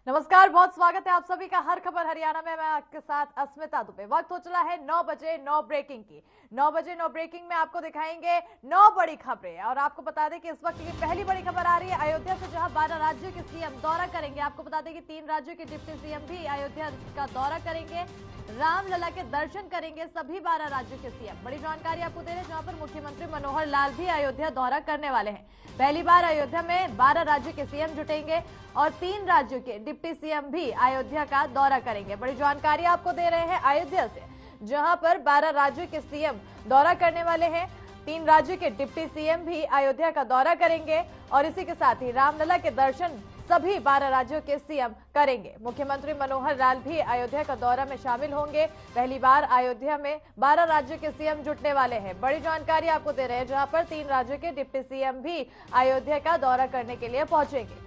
नमस्कार, बहुत स्वागत है आप सभी का हर खबर हरियाणा में। मैं आपके साथ अस्मिता दुबे। वक्त हो चला है 9 बजे 9 ब्रेकिंग की। 9 बजे 9 ब्रेकिंग में आपको दिखाएंगे 9 बड़ी खबरें। और आपको बता दें कि इस वक्त की पहली बड़ी खबर आ रही है अयोध्या से, जहां 12 राज्यों के सीएम दौरा करेंगे। आपको बता दें कि 3 राज्यों के डिप्टी सीएम भी अयोध्या का दौरा करेंगे, रामलला के दर्शन करेंगे सभी 12 राज्यों के सीएम। बड़ी जानकारी आपको दे रहे हैं, जहां पर मुख्यमंत्री मनोहर लाल भी अयोध्या दौरा करने वाले हैं। पहली बार अयोध्या में 12 राज्यों के सीएम जुटेंगे और 3 राज्यों के डिप्टी सीएम भी अयोध्या का दौरा करेंगे। बड़ी जानकारी आपको दे रहे हैं अयोध्या से, जहां पर 12 राज्यों के सीएम दौरा करने वाले हैं। 3 राज्यों के डिप्टी सीएम भी अयोध्या का दौरा करेंगे और इसी के साथ ही रामलला के दर्शन सभी 12 राज्यों के सीएम करेंगे। मुख्यमंत्री मनोहर लाल भी अयोध्या का दौरा में शामिल होंगे। पहली बार अयोध्या में 12 राज्यों के सीएम जुटने वाले हैं। बड़ी जानकारी आपको दे रहे हैं, जहां पर 3 राज्यों के डिप्टी सीएम भी अयोध्या का दौरा करने के लिए पहुंचेंगे।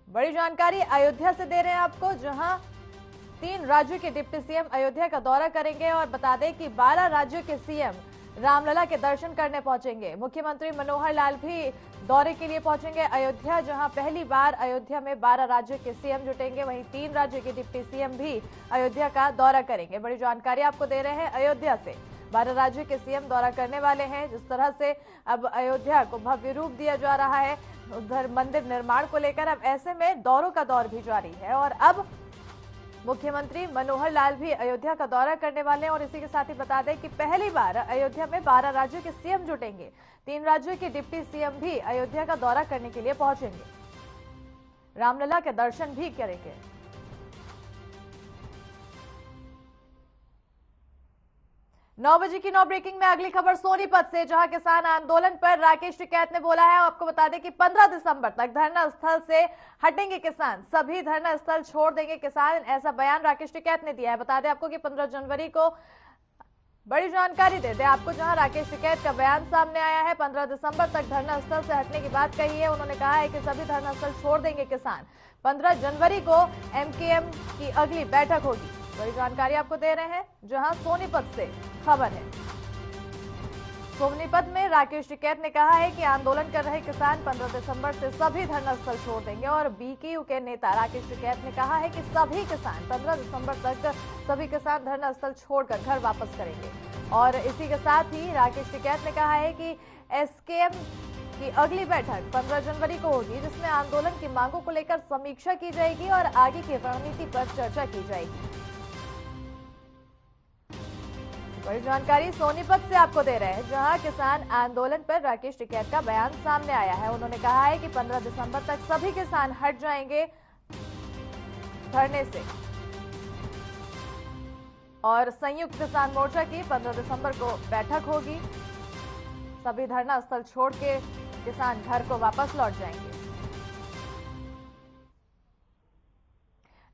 बड़ी जानकारी अयोध्या से दे रहे हैं आपको, जहां 3 राज्यों के डिप्टी सीएम अयोध्या का दौरा करेंगे। और बता दें कि 12 राज्यों के सीएम रामलला के दर्शन करने पहुंचेंगे। मुख्यमंत्री मनोहर लाल भी दौरे के लिए पहुंचेंगे अयोध्या, जहां पहली बार अयोध्या में 12 राज्यों के सीएम जुटेंगे। वहीं 3 राज्यों के डिप्टी सीएम भी अयोध्या का दौरा करेंगे। बड़ी जानकारी आपको दे रहे हैं अयोध्या से, 12 राज्यों के सीएम दौरा करने वाले हैं। जिस तरह से अब अयोध्या को भव्य रूप दिया जा रहा है उधर मंदिर निर्माण को लेकर, अब ऐसे में दौरों का दौर भी जारी है। और अब मुख्यमंत्री मनोहर लाल भी अयोध्या का दौरा करने वाले हैं। और इसी के साथ ही बता दें कि पहली बार अयोध्या में 12 राज्यों के सीएम जुटेंगे। 3 राज्यों के डिप्टी सीएम भी अयोध्या का दौरा करने के लिए पहुंचेंगे, रामलला के दर्शन भी करेंगे। नौ बजे की 9 ब्रेकिंग में अगली खबर सोनीपत से, जहां किसान आंदोलन पर राकेश टिकैत ने बोला है। आपको बता दें कि 15 दिसंबर तक धरना स्थल से हटेंगे किसान, सभी धरना स्थल छोड़ देंगे किसान, ऐसा बयान राकेश टिकैत ने दिया है। बता दें आपको कि 15 जनवरी को बड़ी जानकारी दे दें आपको, जहां राकेश टिकैत का बयान सामने आया है। 15 दिसंबर तक धरना स्थल से हटने की बात कही है। उन्होंने कहा है कि सभी धरना स्थल छोड़ देंगे किसान। 15 जनवरी को एमकेएम की अगली बैठक होगी। बड़ी जानकारी आपको दे रहे हैं, जहां सोनीपत से खबर है। सोनीपत में राकेश टिकैत ने कहा है कि आंदोलन कर रहे किसान 15 दिसंबर से सभी धरना स्थल छोड़ देंगे। और बीकेयू के नेता राकेश टिकैत ने कहा है कि सभी किसान 15 दिसंबर तक सभी किसान धरना स्थल छोड़कर घर वापस करेंगे। और इसी के साथ ही राकेश टिकैत ने कहा है कि एसकेएम की अगली बैठक 15 जनवरी को होगी, जिसमें आंदोलन की मांगों को लेकर समीक्षा की जाएगी और आगे की रणनीति पर चर्चा की जाएगी। बड़ी जानकारी सोनीपत से आपको दे रहे हैं, जहां किसान आंदोलन पर राकेश टिकैत का बयान सामने आया है। उन्होंने कहा है कि 15 दिसंबर तक सभी किसान हट जाएंगे धरने से। और संयुक्त किसान मोर्चा की 15 दिसंबर को बैठक होगी। सभी धरना स्थल छोड़ के किसान घर को वापस लौट जाएंगे।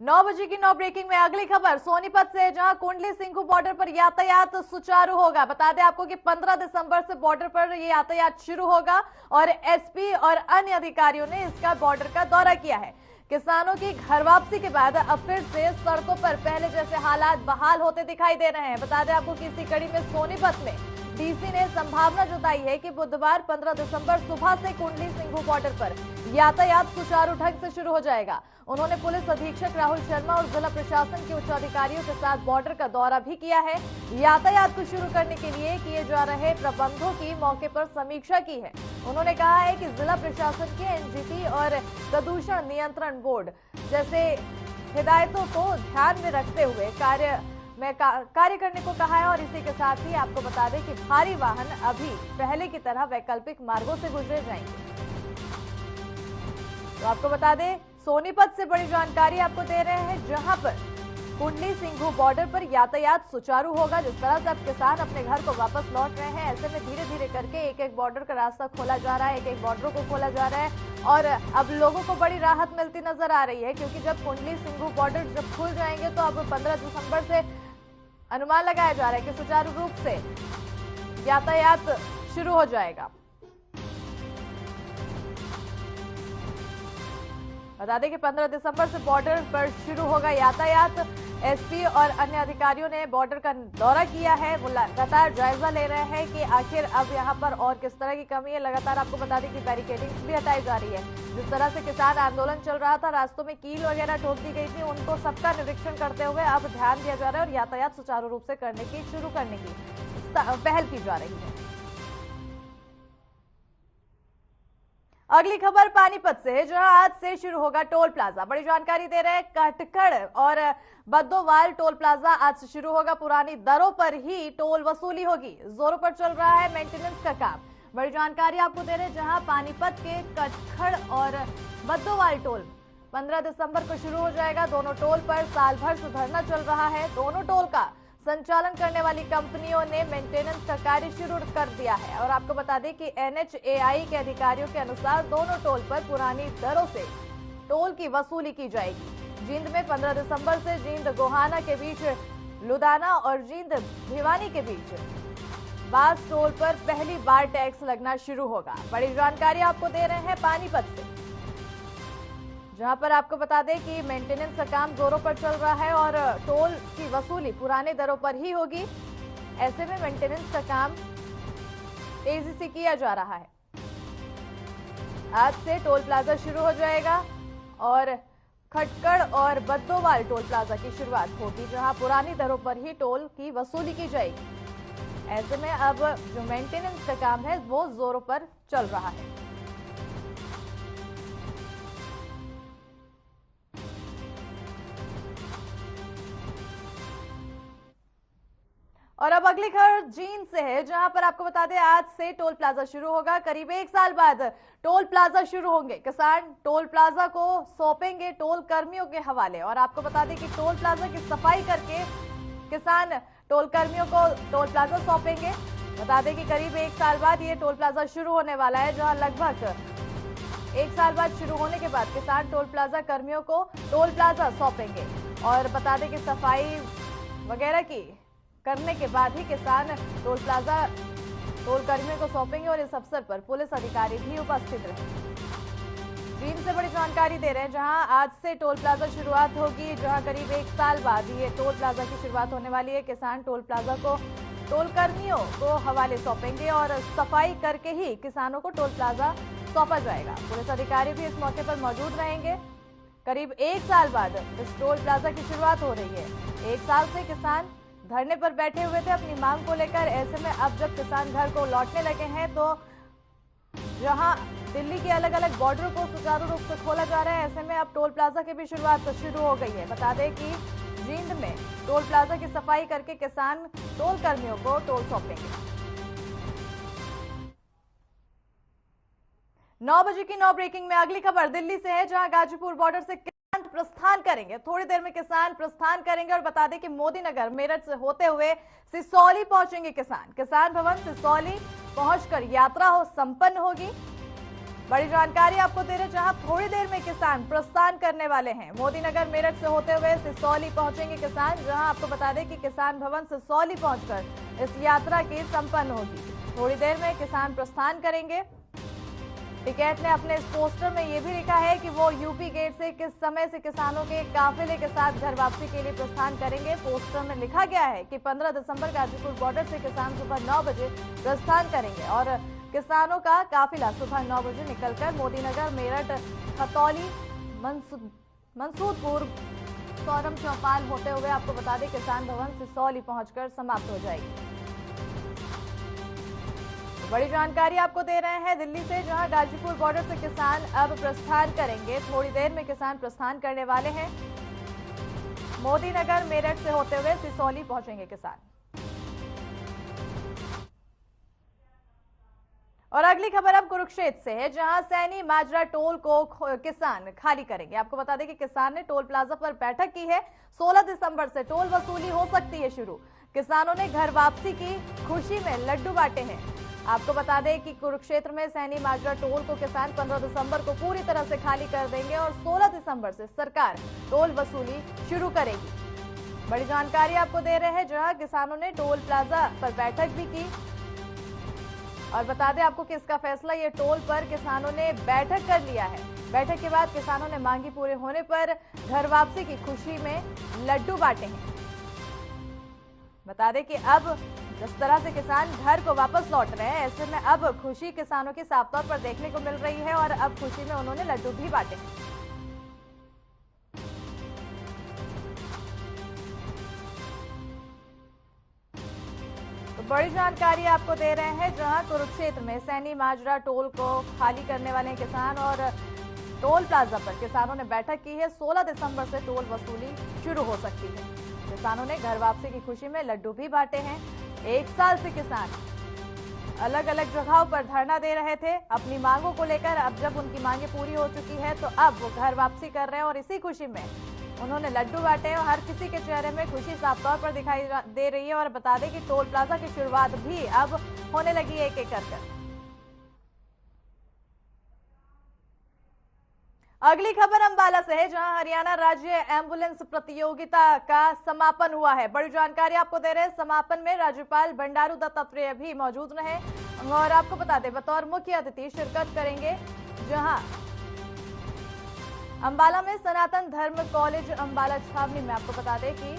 9 बजे की 9 ब्रेकिंग में अगली खबर सोनीपत से, जहां कुंडली सिंघू बॉर्डर पर यातायात सुचारू होगा। बता दें आपको कि 15 दिसंबर से बॉर्डर पर ये यातायात शुरू होगा और एसपी और अन्य अधिकारियों ने इसका बॉर्डर का दौरा किया है। किसानों की घर वापसी के बाद अब फिर से सड़कों पर पहले जैसे हालात बहाल होते दिखाई दे रहे हैं। बता दें आपको कि इसी कड़ी में सोनीपत में डीसी ने संभावना जताई है कि बुधवार 15 दिसंबर सुबह से कुंडली सिंघू बॉर्डर पर यातायात सुचारू ढंग से शुरू हो जाएगा। उन्होंने पुलिस अधीक्षक राहुल शर्मा और जिला प्रशासन के उच्च अधिकारियों के साथ बॉर्डर का दौरा भी किया है। यातायात को शुरू करने के लिए किए जा रहे प्रबंधों की मौके पर समीक्षा की है। उन्होंने कहा है कि जिला प्रशासन के एनजीटी और प्रदूषण नियंत्रण बोर्ड जैसे हिदायतों को ध्यान में रखते हुए कार्य करने को कहा है। और इसी के साथ ही आपको बता दें कि भारी वाहन अभी पहले की तरह वैकल्पिक मार्गों से गुजरे जाएंगे। तो आपको बता दें सोनीपत से बड़ी जानकारी आपको दे रहे हैं, जहां पर कुंडली सिंघू बॉर्डर पर यातायात सुचारू होगा। जिस तरह से अब किसान अपने घर को वापस लौट रहे हैं, ऐसे में धीरे धीरे करके एक एक बॉर्डर का रास्ता खोला जा रहा है, एक एक बॉर्डर को खोला जा रहा है। और अब लोगों को बड़ी राहत मिलती नजर आ रही है, क्योंकि जब कुंडली सिंघू बॉर्डर जब खुल जाएंगे तो अब 15 दिसंबर से अनुमान लगाया जा रहा है कि सुचारू रूप से यातायात शुरू हो जाएगा। बता दें कि 15 दिसंबर से बॉर्डर पर शुरू होगा यातायात। एसपी और अन्य अधिकारियों ने बॉर्डर का दौरा किया है। वो लगातार जायजा ले रहे हैं कि आखिर अब यहां पर और किस तरह की कमी है। लगातार आपको बता दें कि बैरिकेडिंग्स भी हटाई जा रही है। जिस तरह से किसान आंदोलन चल रहा था, रास्तों में कील वगैरह ठोक दी गई थी, उनको सबका निरीक्षण करते हुए अब ध्यान दिया जा रहा है और यातायात सुचारू रूप से शुरू करने की पहल की जा रही है। अगली खबर पानीपत से है, जहां आज से शुरू होगा टोल प्लाजा। बड़ी जानकारी दे रहे हैं कटखड़ और बद्दोवाल टोल प्लाजा आज से शुरू होगा। पुरानी दरों पर ही टोल वसूली होगी। जोरों पर चल रहा है मेंटेनेंस का काम। बड़ी जानकारी आपको दे रहे हैं, जहां पानीपत के कटखड़ और बद्दोवाल टोल 15 दिसंबर को शुरू हो जाएगा। दोनों टोल पर साल भर से धरना चल रहा है। दोनों टोल का संचालन करने वाली कंपनियों ने मेंटेनेंस का कार्य शुरू कर दिया है। और आपको बता दें कि NHAI के अधिकारियों के अनुसार दोनों टोल पर पुरानी दरों से टोल की वसूली की जाएगी। जींद में 15 दिसंबर से जींद गोहाना के बीच लुधियाना और जींद भिवानी के बीच बास टोल पर पहली बार टैक्स लगना शुरू होगा। बड़ी जानकारी आपको दे रहे हैं पानीपत से, जहां पर आपको बता दें कि मेंटेनेंस का काम जोरों पर चल रहा है और टोल की वसूली पुराने दरों पर ही होगी। ऐसे में मेंटेनेंस का काम तेजी से किया जा रहा है। आज से टोल प्लाजा शुरू हो जाएगा और खटकड़ और बद्दोवाल टोल प्लाजा की शुरुआत होगी, जहां पुरानी दरों पर ही टोल की वसूली की जाएगी। ऐसे में अब जो मेंटेनेंस का काम है वो जोरों पर चल रहा है। और अब अगली खबर जींद से है, जहां पर आपको बता दें आज से टोल प्लाजा शुरू होगा। करीब 1 साल बाद टोल प्लाजा शुरू होंगे। किसान टोल प्लाजा को सौंपेंगे टोल कर्मियों के हवाले। और आपको बता दें कि टोल प्लाजा की सफाई करके किसान टोल कर्मियों को टोल प्लाजा सौंपेंगे। बता दें कि करीब 1 साल बाद ये टोल प्लाजा शुरू होने वाला है, जहां लगभग 1 साल बाद शुरू होने के बाद किसान टोल प्लाजा कर्मियों को टोल प्लाजा सौंपेंगे। और बता दें कि सफाई वगैरह की करने के बाद ही किसान टोल प्लाजा टोल कर्मियों को सौंपेंगे। और इस अवसर पर पुलिस अधिकारी भी उपस्थित रहे। जींद से बड़ी जानकारी दे रहे हैं, जहां आज से टोल प्लाजा शुरुआत होगी, जहां करीब 1 साल बाद ये टोल प्लाजा की शुरुआत होने वाली है। किसान टोल प्लाजा को टोल कर्मियों को हवाले सौंपेंगे और सफाई करके ही किसानों को टोल प्लाजा सौंपा जाएगा। पुलिस अधिकारी भी इस मौके पर मौजूद रहेंगे। करीब 1 साल बाद इस टोल प्लाजा की शुरुआत हो रही है। 1 साल से किसान धरने पर बैठे हुए थे अपनी मांग को लेकर। ऐसे में अब जब किसान घर को लौटने लगे हैं, तो जहां दिल्ली के अलग अलग बॉर्डर को सुचारू रूप से खोला जा रहा है, ऐसे में अब टोल प्लाजा की भी शुरुआत शुरू हो गई है। बता दें कि जींद में टोल प्लाजा की सफाई करके किसान टोल कर्मियों को टोल सौंपेंगे। 9 बजे की 9 ब्रेकिंग में अगली खबर दिल्ली से है, जहां गाजीपुर बॉर्डर से प्रस्थान करेंगे। थोड़ी देर में किसान प्रस्थान करेंगे। और बता दें कि मोदी नगर मेरठ से होते हुए सिसौली पहुंचेंगे किसान। किसान भवन सिसौली पहुंचकर यात्रा संपन्न होगी। बड़ी जानकारी आपको दे रहे, जहां थोड़ी देर में किसान प्रस्थान करने वाले हैं। मोदी नगर मेरठ से होते हुए सिसौली पहुंचेंगे किसान, जहां आपको बता दें कि किसान भवन सिसौली पहुंचकर इस यात्रा की संपन्न होगी। थोड़ी देर में किसान प्रस्थान करेंगे। टिकैत ने अपने इस पोस्टर में यह भी लिखा है कि वो यूपी गेट से किस समय से किसानों के काफिले के साथ घर वापसी के लिए प्रस्थान करेंगे। पोस्टर में लिखा गया है कि 15 दिसंबर गाजीपुर बॉर्डर से किसान सुबह 9 बजे प्रस्थान करेंगे और किसानों का काफिला सुबह 9 बजे निकलकर मोदीनगर, मेरठ, खतौली, मंसूरपुर, सौरम चौपाल होते हुए आपको बता दें किसान भवन सिसौली पहुंचकर समाप्त हो जाएगी। बड़ी जानकारी आपको दे रहे हैं दिल्ली से, जहां गाजीपुर बॉर्डर से किसान अब प्रस्थान करेंगे। थोड़ी देर में किसान प्रस्थान करने वाले हैं। मोदी नगर, मेरठ से होते हुए सिसौली पहुंचेंगे किसान। और अगली खबर अब कुरुक्षेत्र से है, जहां सैनी माजरा टोल को किसान खाली करेंगे। आपको बता दें कि किसान ने टोल प्लाजा पर बैठक की है। 16 दिसंबर से टोल वसूली हो सकती है शुरू। किसानों ने घर वापसी की खुशी में लड्डू बांटे हैं। आपको बता दें कि कुरुक्षेत्र में सैनी माजरा टोल को किसान 15 दिसंबर को पूरी तरह से खाली कर देंगे और 16 दिसंबर से सरकार टोल वसूली शुरू करेगी। बड़ी जानकारी आपको दे रहे हैं, जहां किसानों ने टोल प्लाजा पर बैठक भी की। और बता दें आपको कि इसका फैसला ये टोल पर किसानों ने बैठक कर लिया है। बैठक के बाद किसानों ने मांगी पूरे होने पर घर वापसी की खुशी में लड्डू बांटे हैं। बता दें कि अब जिस तरह से किसान घर को वापस लौट रहे हैं, ऐसे में अब खुशी किसानों की साफ तौर पर देखने को मिल रही है और अब खुशी में उन्होंने लड्डू भी बांटे हैं। तो बड़ी जानकारी आपको दे रहे हैं, जहां कुरुक्षेत्र में सैनी माजरा टोल को खाली करने वाले किसान और टोल प्लाजा पर किसानों ने बैठक की है। 16 दिसंबर से टोल वसूली शुरू हो सकती है। किसानों ने घर वापसी की खुशी में लड्डू भी बांटे हैं। 1 साल से किसान अलग अलग जगहों पर धरना दे रहे थे अपनी मांगों को लेकर। अब जब उनकी मांगे पूरी हो चुकी है तो अब वो घर वापसी कर रहे हैं और इसी खुशी में उन्होंने लड्डू बांटे और हर किसी के चेहरे में खुशी साफ तौर पर दिखाई दे रही है। और बता दें कि टोल प्लाजा की शुरुआत भी अब होने लगी एक एक कर। अगली खबर अंबाला से है, जहां हरियाणा राज्य एम्बुलेंस प्रतियोगिता का समापन हुआ है। बड़ी जानकारी आपको दे रहे हैं, समापन में राज्यपाल बंडारू दत्तात्रेय भी मौजूद रहे और आपको बता दें बतौर मुख्य अतिथि शिरकत करेंगे। जहां अंबाला में सनातन धर्म कॉलेज अंबाला छावनी में आपको बता दें कि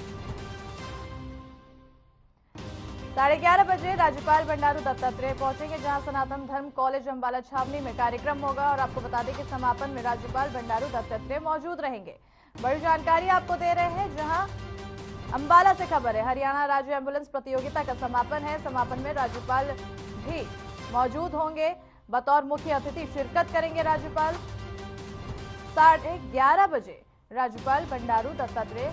11:30 बजे राज्यपाल बंडारू दत्तात्रेय पहुंचेंगे, जहां सनातन धर्म कॉलेज अंबाला छावनी में कार्यक्रम होगा। और आपको बता दें कि समापन में राज्यपाल बंडारू दत्तात्रेय मौजूद रहेंगे। बड़ी जानकारी आपको दे रहे हैं, जहां अंबाला से खबर है, हरियाणा राज्य एम्बुलेंस प्रतियोगिता का समापन है। समापन में राज्यपाल भी मौजूद होंगे, बतौर मुख्य अतिथि शिरकत करेंगे राज्यपाल। 11:30 बजे राज्यपाल बंडारू दत्तात्रेय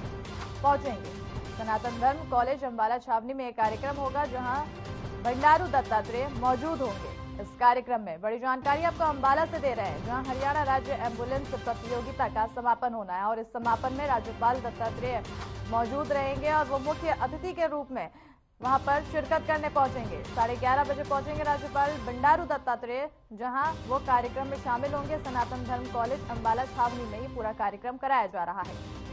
पहुंचेंगे। सनातन धर्म कॉलेज अंबाला छावनी में एक कार्यक्रम होगा, जहां बंडारू दत्तात्रेय मौजूद होंगे इस कार्यक्रम में। बड़ी जानकारी आपको अंबाला से दे रहे हैं, जहां हरियाणा राज्य एम्बुलेंस प्रतियोगिता का समापन होना है और इस समापन में राज्यपाल दत्तात्रेय मौजूद रहेंगे और वो मुख्य अतिथि के रूप में वहां पर शिरकत करने पहुंचेंगे। 11:30 बजे पहुंचेंगे राज्यपाल बंडारू दत्तात्रेय, जहां वो कार्यक्रम में शामिल होंगे। सनातन धर्म कॉलेज अंबाला छावनी में ये पूरा कार्यक्रम कराया जा रहा है।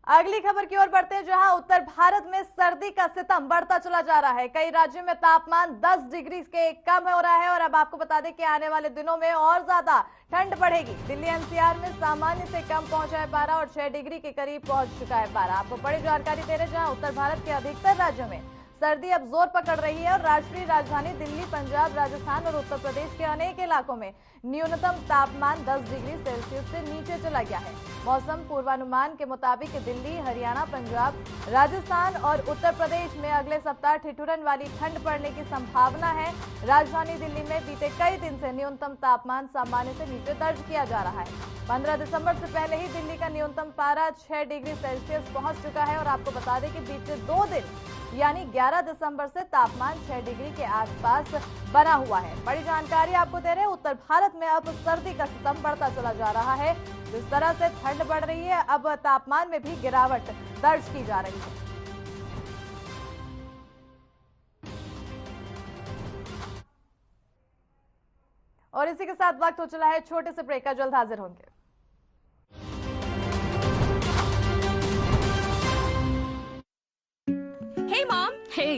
अगली खबर की ओर बढ़ते हैं, जहां उत्तर भारत में सर्दी का सितम बढ़ता चला जा रहा है। कई राज्यों में तापमान 10 डिग्री के कम हो रहा है और अब आपको बता दें कि आने वाले दिनों में और ज्यादा ठंड बढ़ेगी। दिल्ली एनसीआर में सामान्य से कम पहुंचा है पारा और 6 डिग्री के करीब पहुंच चुका है पारा। आपको बड़ी जानकारी दे रहे हैं, जहां उत्तर भारत के अधिकतर राज्यों में सर्दी अब जोर पकड़ रही है और राष्ट्रीय राजधानी दिल्ली, पंजाब, राजस्थान और उत्तर प्रदेश के अनेक इलाकों में न्यूनतम तापमान 10 डिग्री सेल्सियस से नीचे चला गया है। मौसम पूर्वानुमान के मुताबिक दिल्ली, हरियाणा, पंजाब, राजस्थान और उत्तर प्रदेश में अगले सप्ताह ठिठुरन वाली ठंड पड़ने की संभावना है। राजधानी दिल्ली में बीते कई दिन से न्यूनतम तापमान सामान्य से नीचे दर्ज किया जा रहा है। 15 दिसंबर से पहले ही दिल्ली का न्यूनतम पारा 6 डिग्री सेल्सियस पहुंच चुका है और आपको बता दें कि बीते 2 दिन यानी 11 दिसंबर से तापमान 6 डिग्री के आसपास बना हुआ है। बड़ी जानकारी आपको दे रहे हैं, उत्तर भारत में अब सर्दी का सितम बढ़ता चला जा रहा है। जिस तरह से ठंड बढ़ रही है, अब तापमान में भी गिरावट दर्ज की जा रही है। और इसी के साथ वक्त हो चला है छोटे से ब्रेक का, जल्द हाजिर होंगे। Hey, Mom. Hey.